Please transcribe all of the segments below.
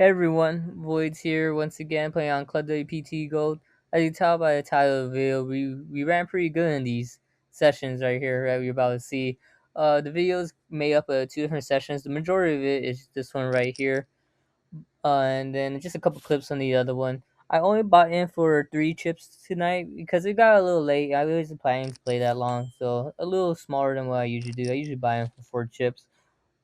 Hey everyone, Voids here once again playing on clubwpt Gold. As you tell by the title of the video, we ran pretty good in these sessions right here that we're about to see. The video is made up of two different sessions. The majority of it is this one right here, and then just a couple clips on the other one. I only bought in for 3 chips tonight because it got a little late. I wasn't planning to play that long, so a little smaller than what I usually do. I usually buy in for 4 chips.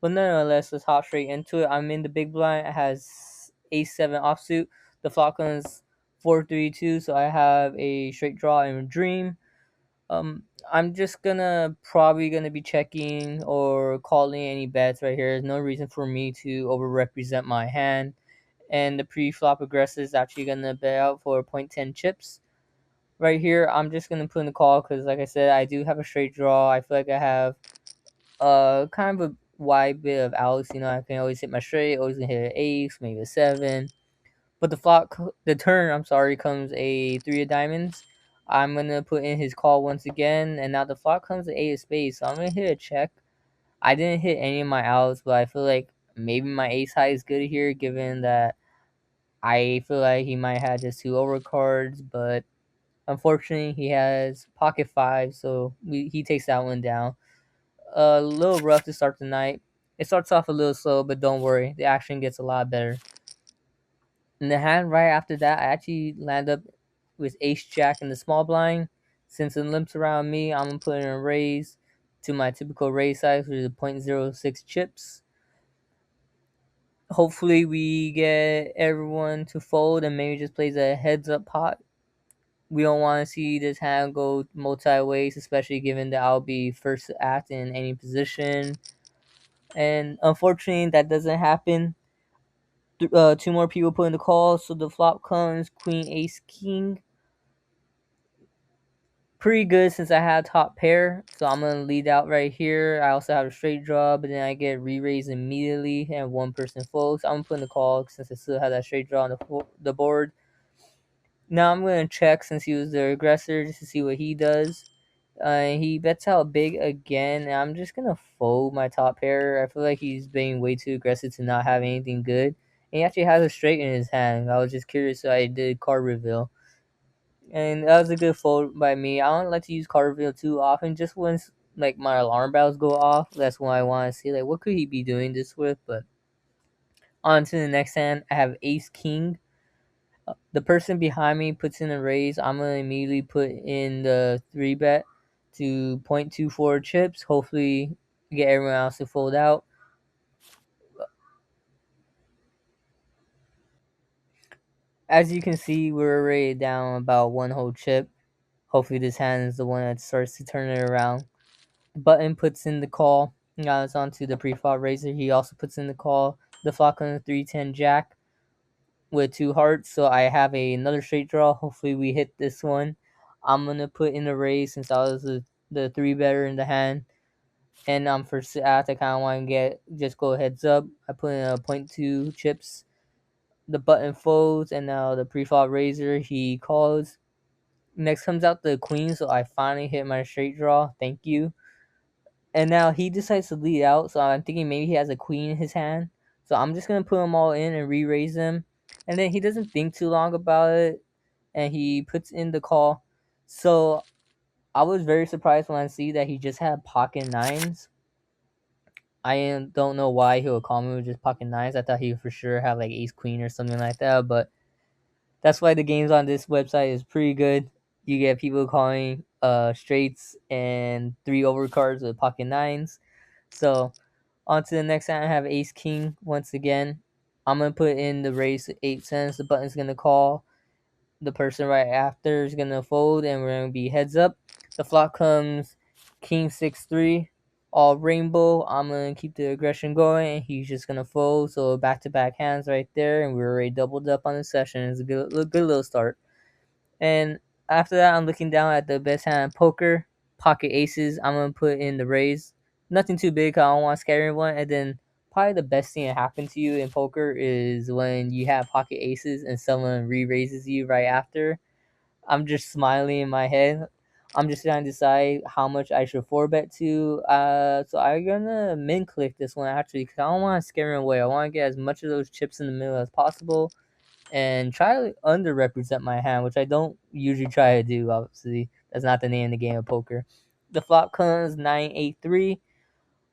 But nonetheless, let's hop straight into it. I'm in the big blind. It has A7 offsuit. The flop comes 4-3-2, so I have a straight draw and a dream. I'm just probably gonna be checking or calling any bets right here. There's no reason for me to over represent my hand. And the pre-flop aggressor is actually gonna bet out for 0.10 chips. Right here, I'm just gonna put in the call because, like I said, I do have a straight draw. I feel like I have kind of a wide bit of outs. I can always hit my straight, always can hit an ace, maybe a seven. But the turn, I'm sorry, comes a three of diamonds. I'm gonna put in his call once again, and now the flop comes a eight of spades. So I'm gonna hit a check. I didn't hit any of my outs, but I feel like maybe my ace high is good here, given that I feel like he might have just two overcards, but unfortunately he has pocket five, so he takes that one down. A little rough to start the night. It starts off a little slow, but don't worry, the action gets a lot better. In the hand right after that, I actually land up with Ace Jack in the small blind. Since it limps around me, I'm gonna put in a raise to my typical raise size, which is 0.06 chips. Hopefully, we get everyone to fold and maybe just plays a heads up pot. We don't want to see this hand go multi ways, especially given that I'll be first to act in any position. And unfortunately, that doesn't happen. Two more people put in the call, so the flop comes queen, ace, king. Pretty good since I have top pair, so I'm gonna lead out right here. I also have a straight draw, but then I get re-raised immediately and one person folds. So I'm gonna put in the call since I still have that straight draw on the board. Now I'm gonna check since he was the aggressor just to see what he does. He bets out big again, and I'm just gonna fold my top pair. I feel like he's being way too aggressive to not have anything good. And he actually has a straight in his hand. I was just curious, so I did card reveal, and that was a good fold by me. I don't like to use card reveal too often. Just when like my alarm bells go off, that's when I want to see like what could he be doing this with. But on to the next hand, I have Ace King. The person behind me puts in a raise. I'm gonna immediately put in the three bet to 0.24 chips. Hopefully, get everyone else to fold out. As you can see, we're already down about one whole chip. Hopefully, this hand is the one that starts to turn it around. Button puts in the call. Now it's on to the pre-flop raiser. He also puts in the call. The flop on the 310 jack with two hearts. So I have another straight draw. Hopefully we hit this one. I'm gonna put in the raise since I was the three better in the hand. And for act, I kind of want to just go heads up. I put in a point 0.2 chips. The button folds, and now the pre-flop raiser he calls. Next comes out the queen, so I finally hit my straight draw. Thank you. And now he decides to lead out, so I'm thinking maybe he has a queen in his hand. So I'm just gonna put them all in and re-raise them. And then he doesn't think too long about it, and he puts in the call. So I was very surprised when I see that he just had pocket nines. Don't know why he would call me with just pocket nines. I thought he would for sure have like ace queen or something like that. But that's why the games on this website is pretty good. You get people calling straights and three overcards with pocket nines. So on to the next hand, I have Ace King once again. I'm gonna put in the raise 8 cents. The button's gonna call. The person right after is gonna fold, and we're gonna be heads up. The flop comes King 6-3, all rainbow. I'm gonna keep the aggression going, and he's just gonna fold. So back to back hands right there, and we're already doubled up on the session. It's a good little start. And after that, I'm looking down at the best hand poker, pocket aces. I'm gonna put in the raise. Nothing too big. I don't want to scare everyone. And then probably the best thing that happened to you in poker is when you have pocket aces and someone re-raises you right after. I'm just smiling in my head. I'm just trying to decide how much I should four bet to. So I'm gonna min click this one actually because I don't want to scare him away. I want to get as much of those chips in the middle as possible and try to underrepresent my hand, which I don't usually try to do. Obviously, that's not the name of the game of poker. The flop comes 9-8-3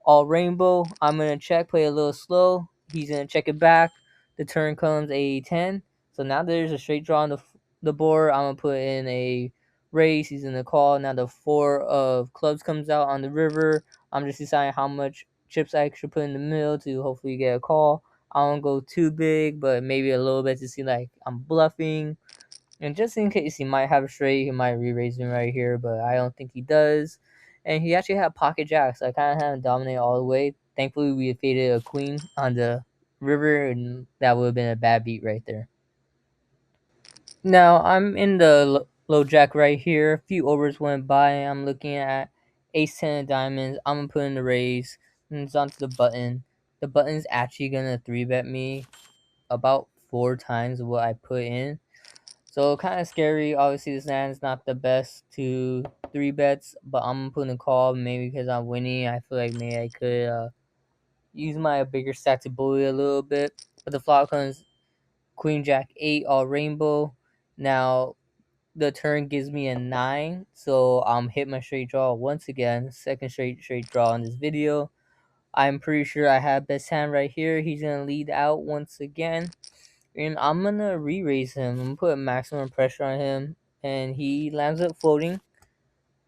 all rainbow. I'm gonna check, play a little slow. He's gonna check it back. The turn comes a 10. So now there's a straight draw on the board. I'm gonna put in a raise. He's gonna call. Now the four of clubs comes out on the river. I'm just deciding how much chips I should put in the middle to hopefully get a call. I don't go too big, but maybe a little bit to see like I'm bluffing. And just in case he might have a straight, he might re-raise him right here, but I don't think he does. And he actually had pocket jacks, so I kind of had him dominate all the way. Thankfully, we faded a queen on the river, and that would have been a bad beat right there. Now, I'm in the low jack right here. A few overs went by. I'm looking at ace 10 of diamonds. I'm going to put in the raise, and it's onto the button. The button's actually going to 3-bet me about 4 times what I put in. So kind of scary. Obviously, this hand's not the best to 3 bets, but I'm putting a call maybe because I'm winning. I feel like maybe I could use my bigger stack to bully a little bit. But the flop comes Queen Jack 8 all rainbow. Now the turn gives me a 9, so I'm hit my straight draw once again. Second straight draw in this video. I'm pretty sure I have best hand right here. He's gonna lead out once again. And I'm gonna re-raise him. I'm gonna put maximum pressure on him, and he lands up floating.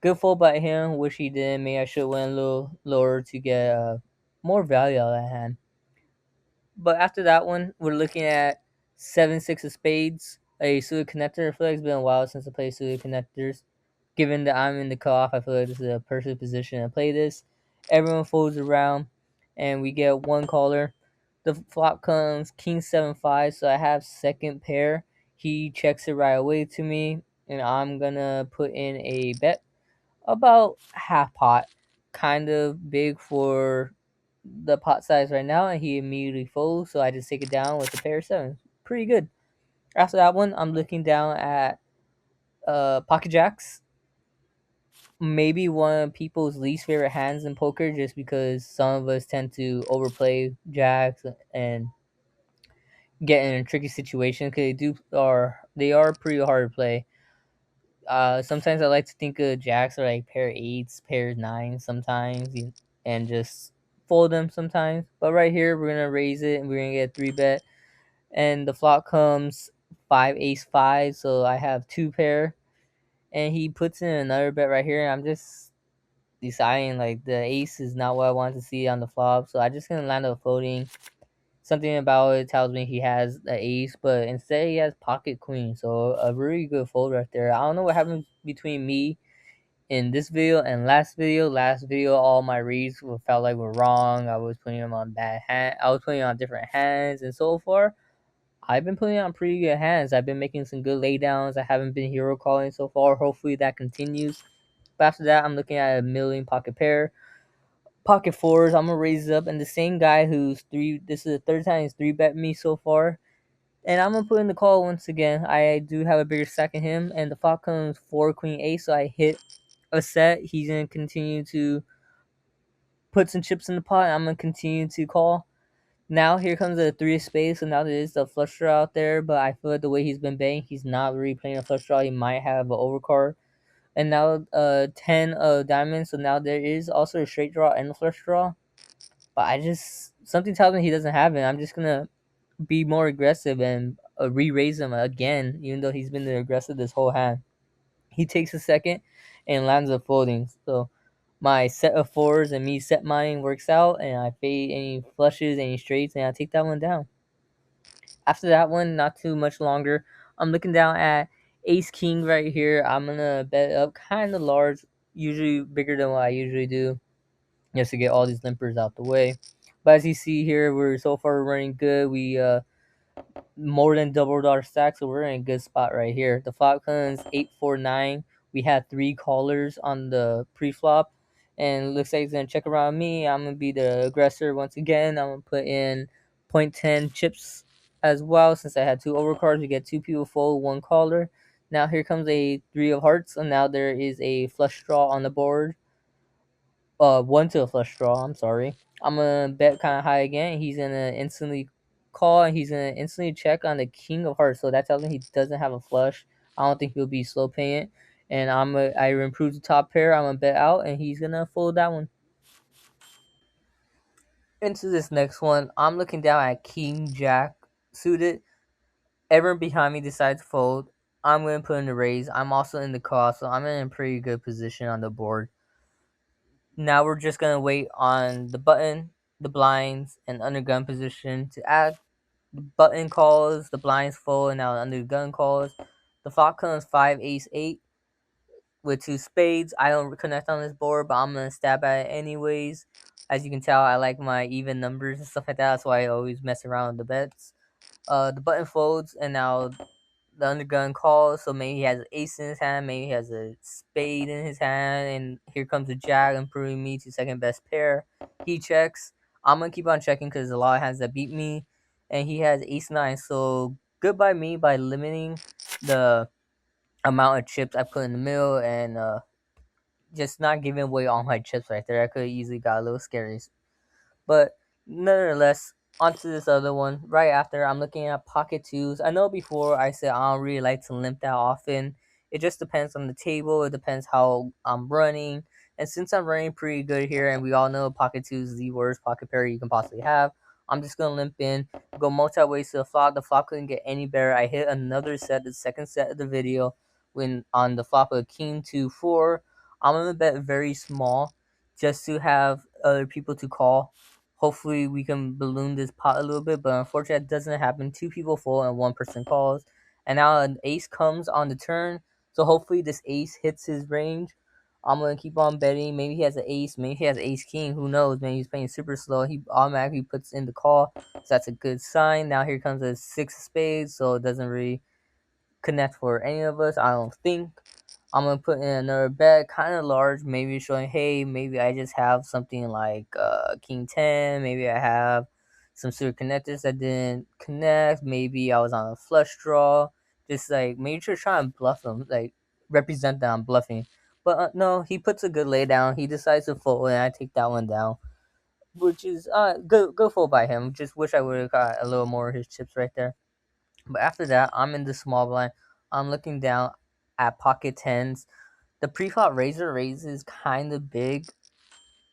Good fold by him. Wish he didn't. Maybe I should went a little lower to get more value out of that hand. But after that one, we're looking at 7-6 of spades, a suited connector. I feel like it's been a while since I played suited connectors. Given that I'm in the cutoff, I feel like this is a perfect position to play this. Everyone folds around, and we get one caller. The flop comes king 7-5, so I have second pair. He checks it right away to me, and I'm gonna put in a bet about half pot, kind of big for the pot size right now, and he immediately folds. So I just take it down with a pair of sevens. Pretty good. After that one, I'm looking down at pocket jacks. Maybe one of people's least favorite hands in poker, just because some of us tend to overplay jacks and get in a tricky situation because they are pretty hard to play. Sometimes I like to think of jacks are like pair eights, pair nines sometimes, and just fold them sometimes. But right here, we're gonna raise it and we're gonna get 3-bet, and the flop comes 5 ace 5, so I have 2 pair, and he puts in another bet right here, and I'm just deciding like the ace is not what I want to see on the flop, so I just gonna land up folding. Something about it tells me he has the ace, but instead he has pocket queen, so a really good fold right there. I don't know what happened between me in this video and last video. Last video, all my reads felt like were wrong. I was putting them on bad hand. I was putting on different hands, and so far, I've been putting on pretty good hands. I've been making some good laydowns. I haven't been hero calling so far. Hopefully that continues. But after that, I'm looking at a million pocket pair. Pocket fours, I'm gonna raise it up, and the same guy who's three. This is the third time he's 3-bet me so far, and I'm gonna put in the call once again. I do have a bigger stack than him, and the flop comes 4 queen ace, so I hit a set. He's gonna continue to put some chips in the pot. I'm gonna continue to call. Now here comes the 3 of spades, so now there is a flush draw out there, but I feel like the way he's been betting, he's not really playing a flush draw. He might have an overcard. And now 10 of diamonds, so now there is also a straight draw and a flush draw. But I just something tells me he doesn't have it. I'm just gonna be more aggressive and re-raise him again, even though he's been the aggressive this whole hand. He takes a second and lands up folding. So my set of fours and me set mine works out, and I fade any flushes, any straights, and I take that one down. After that one, not too much longer, I'm looking down at ace king right here. I'm gonna bet up kind of large, usually bigger than what I usually do, just to get all these limpers out the way. But as you see here, we're so far running good. We more than doubled our stack, so we're in a good spot right here. The flop comes 8-4-9. We had 3 callers on the pre-flop, and looks like he's gonna check around me. I'm gonna be the aggressor once again. I'm gonna put in 0.10 chips as well. Since I had 2 overcards, we get 2 people fold, 1 caller. Now here comes a three of hearts, and now there is a flush draw on the board. One to a flush draw. I'm sorry. I'm gonna bet kind of high again. He's gonna instantly call, and he's gonna instantly check on the king of hearts. So that tells me he doesn't have a flush. I don't think he'll be slow paying. And I improve the top pair. I'm gonna bet out, and he's gonna fold that one. Into this next one, I'm looking down at king jack suited. Everyone behind me decides to fold. I'm gonna put in the raise. I'm also in the call, so I'm in a pretty good position on the board. Now we're just gonna wait on the button, the blinds, and under gun position to act. The button calls, the blinds full, and now under gun calls. The flop comes 5 ace 8 with two spades. I don't connect on this board, but I'm gonna stab at it anyways. As you can tell, I like my even numbers and stuff like that. That's why I always mess around with the bets. The button folds, and now the undergun calls, so maybe he has an ace in his hand, maybe he has a spade in his hand, and here comes a jack, improving me to second best pair. He checks. I'm gonna keep on checking because a lot of hands that beat me, and he has ace nine. So goodbye me by limiting the amount of chips I put in the middle and just not giving away all my chips right there. I could have easily got a little scary. But nonetheless, onto this other one. Right after, I'm looking at pocket twos. I know before I said I don't really like to limp that often. It just depends on the table. It depends how I'm running. And since I'm running pretty good here, and we all know pocket two is the worst pocket pair you can possibly have, I'm just gonna limp in, go multi ways to the flop. The flop couldn't get any better. I hit another set, the second set of the video, when on the flop of king 2 4. I'm gonna bet very small, just to have other people to call. Hopefully we can balloon this pot a little bit, but unfortunately that doesn't happen. Two people fold and one person calls. And now an ace comes on the turn. So hopefully this ace hits his range. I'm gonna keep on betting. Maybe he has an ace, maybe he has ace king, who knows? Maybe he's playing super slow. He automatically puts in the call. So that's a good sign. Now here comes a six of spades, so it doesn't really connect for any of us, I don't think. I'm gonna put in another bet, kind of large, maybe showing, hey, maybe I just have something like King 10. Maybe I have some super connectors that didn't connect. Maybe I was on a flush draw. Just like maybe just try and bluff him, like represent that I'm bluffing. But no, he puts a good lay down. He decides to fold, and I take that one down, which is good fold by him. Just wish I would have got a little more of his chips right there. But after that, I'm in the small blind. I'm looking down at pocket tens. The pre-flop razor raise is kind of big,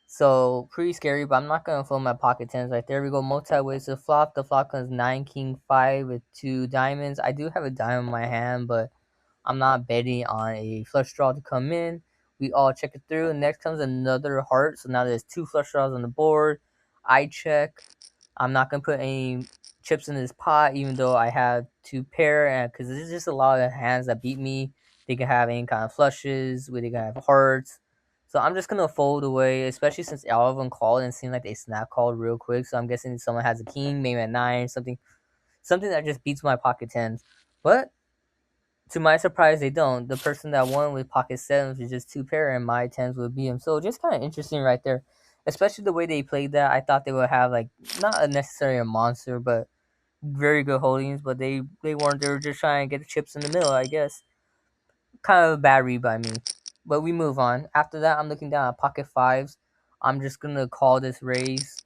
so pretty scary. But I'm not gonna fold my pocket tens right there. We go multi ways to flop. The flop comes nine king five with two diamonds. I do have a diamond in my hand, but I'm not betting on a flush draw to come in. We all check it through. Next comes another heart. So now there's two flush draws on the board. I check. I'm not gonna put any chips in this pot, even though I have two pair, and because there's just a lot of hands that beat me. They can have any kind of flushes, where they can have hearts. So I'm just gonna fold away, especially since all of them called and seemed like they snap called real quick. So I'm guessing someone has a king, maybe a nine, something that just beats my pocket tens. But to my surprise, they don't. The person that won with pocket sevens was just two pair, and my tens would beat him. So just kind of interesting right there, especially the way they played that. I thought they would have like not a necessarily a monster, but very good holdings. But they weren't. They were just trying to get the chips in the middle, I guess. Kind of a bad read by me. But we move on. After that, I'm looking down at pocket fives. I'm just gonna call this raise,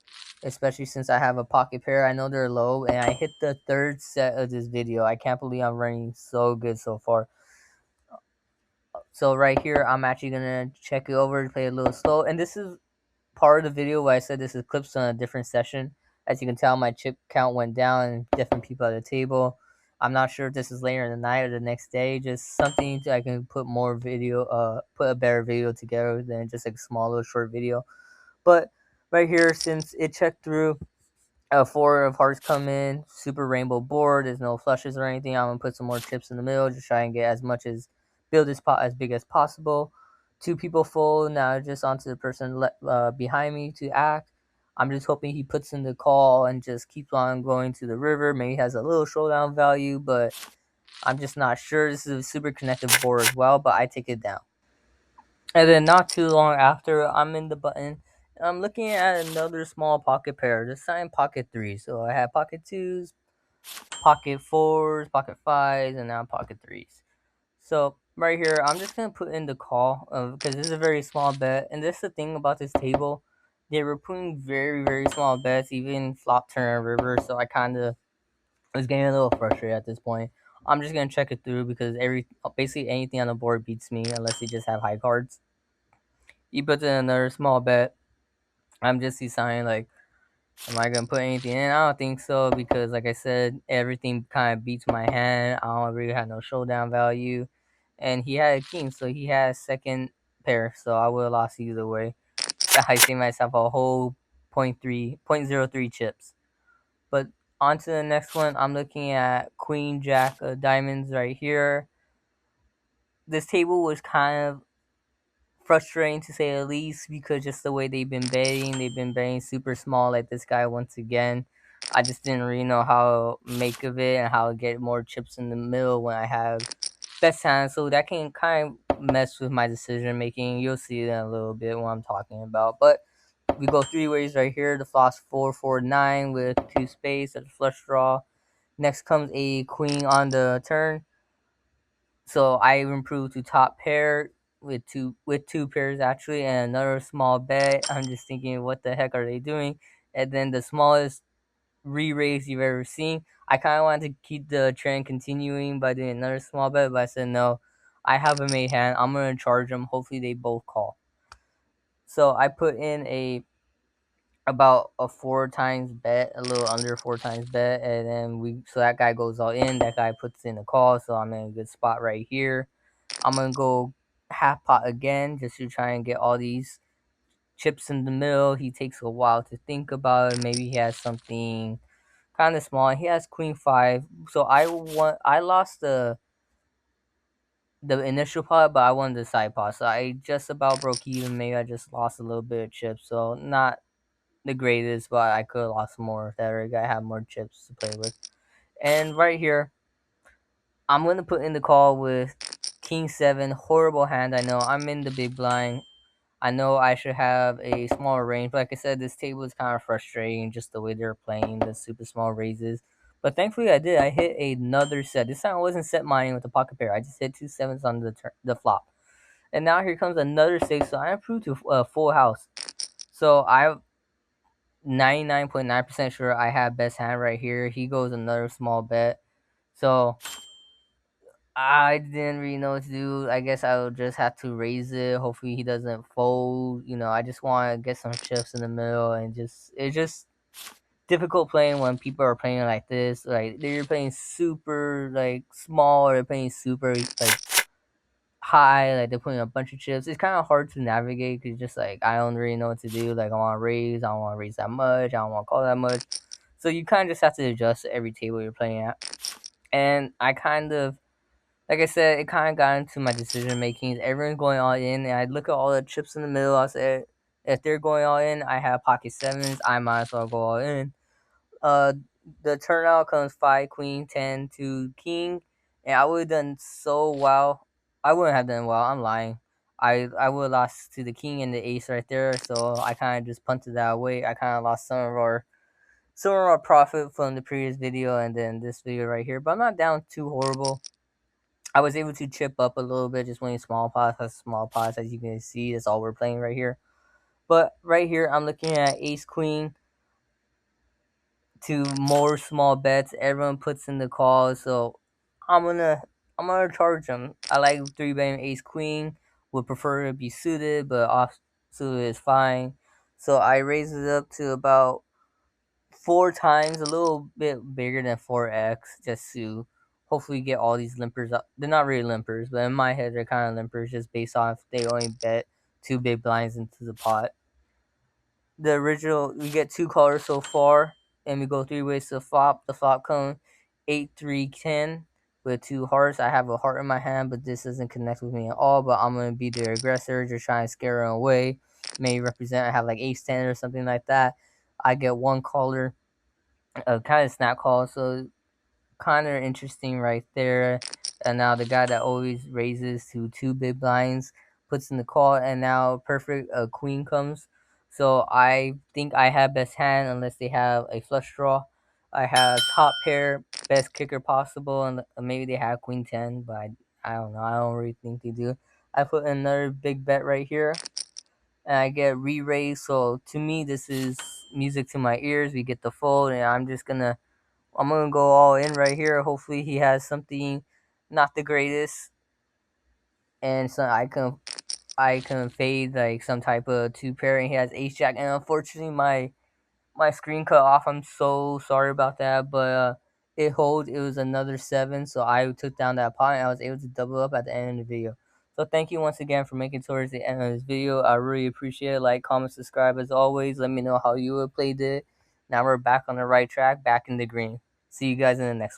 especially since I have a pocket pair. I know they're low, and I hit the third set of this video. I can't believe I'm running so good so far. So right here, I'm actually gonna check it over, play a little slow, and this is part of the video where I said this is clips on a different session. As you can tell, my chip count went down, and different people at the table. I'm not sure if this is later in the night or the next day. Just something I can put more video, put a better video together than just like a small little short video. But right here, since it checked through, four of hearts come in, super rainbow board. There's no flushes or anything. I'm gonna put some more chips in the middle, just try and get as much as build this pot as big as possible. Two people full now, just onto the person behind me to act. I'm just hoping he puts in the call and just keeps on going to the river. Maybe has a little showdown value, but I'm just not sure. This is a super connected board as well, but I take it down. And then not too long after, I'm in the button. I'm looking at another small pocket pair, this time pocket threes. So I have pocket twos, pocket fours, pocket fives, and now pocket threes. So right here, I'm just gonna put in the call because this is a very small bet, and this is the thing about this table. They were putting very small bets, even flop turn and river. So I kind of was getting a little frustrated at this point. I'm just gonna check it through because basically anything on the board beats me unless they just have high cards. He puts in another small bet. I'm just deciding like, am I gonna put anything in? I don't think so because, like I said, everything kind of beats my hand. I don't really have no showdown value, and he had a king, so he had a second pair. So I would have lost either way. I saved myself a whole point 0.03 chips. But on to the next one. I'm looking at Queen Jack of Diamonds right here. This table was kind of frustrating to say the least because just the way they've been betting super small like this guy once again. I just didn't really know how to make of it and how to get more chips in the middle when I have best hand, so that can kind of mess with my decision making. You'll see it in a little bit what I'm talking about. But we go three ways right here. The flop's 4 4 9 with two spades at the flush draw. Next comes a queen on the turn. So I improved to top pair with two pairs actually, and another small bet. I'm just thinking, what the heck are they doing? And then the smallest re-raise you've ever seen. I kind of wanted to keep the trend continuing by doing another small bet, but I said no. I have a made hand. I'm gonna charge them. Hopefully they both call. So I put in a about a four times bet, a little under four times bet, and then so that guy goes all in. That guy puts in a call, so I'm in a good spot right here. I'm gonna go half pot again just to try and get all these chips in the middle. He takes a while to think about it. Maybe he has something kind of small. He has queen five, so I lost the initial pot, but I won the side pot. So I just about broke even. Maybe I just lost a little bit of chips. So not the greatest, but I could have lost more if that other guy had more chips to play with. And right here, I'm gonna put in the call with King Seven. Horrible hand. I know. I'm in the big blind. I know I should have a smaller range, but like I said, this table is kind of frustrating just the way they're playing the super small raises. But thankfully, I did. I hit another set. This time I wasn't set mining with the pocket pair. I just hit two sevens on the flop. And now here comes another six. So I improved to full house. So I'm 99.9% sure I have best hand right here. He goes another small bet. So I didn't really know what to do. I guess I'll just have to raise it. Hopefully he doesn't fold. I just want to get some chips in the middle, and it's just difficult playing when people are playing like this. Like they're playing super like small, or they're playing super like high. Like they're putting a bunch of chips. It's kind of hard to navigate because just like I don't really know what to do. Like I want to raise, I don't want to raise that much. I don't want to call that much. So you kind of just have to adjust to every table you're playing at. And I kind of like I said, it kind of got into my decision making. Everyone's going all in, and I look at all the chips in the middle. I said, if they're going all in, I have pocket sevens. I might as well go all in. Uh, the turnout comes five, queen, 10 to king, and I would have done so well. I wouldn't have done well. I'm lying. I would have lost to the king and the ace right there. So I kind of just punted that away. I kind of lost some of our profit from the previous video and then this video right here. But I'm not down too horrible. I was able to chip up a little bit just winning small pots as you can see. That's all we're playing right here. But right here, I'm looking at ace queen to more small bets. Everyone puts in the call, so I'm gonna I'm gonna charge them. I like three betting ace queen. Would prefer to be suited, but off suited is fine. So I raise it up to about four times, a little bit bigger than 4x, just to hopefully get all these limpers up. They're not really limpers, but in my head, they're kind of limpers just based off they only bet two big blinds into the pot. The original, we get two colors so far, and we go three ways to the flop. The flop comes 8 3 10 with two hearts. I have a heart in my hand, but this doesn't connect with me at all. But I'm going to be the aggressor, just trying to scare her away. Maybe represent, I have like ace 10 or something like that. I get one color, a kind of snap call, so kind of interesting right there. And now the guy that always raises to two big blinds puts in the call, and now perfect queen comes. So I think I have best hand unless they have a flush draw. I have top pair, best kicker possible, and maybe they have queen 10, but I don't know. I don't really think they do. I put another big bet right here, and I get re-raised. So to me, this is music to my ears. We get the fold, and I'm gonna go all in right here. Hopefully, he has something not the greatest, and so I can fade like some type of two pair, and he has ace jack. And unfortunately, my screen cut off. I'm so sorry about that, but it holds. It was another seven, so I took down that pot, and I was able to double up at the end of the video. So thank you once again for making it towards the end of this video. I really appreciate it. Like, comment, subscribe as always. Let me know how you would played it. Now we're back on the right track, back in the green. See you guys in the next one.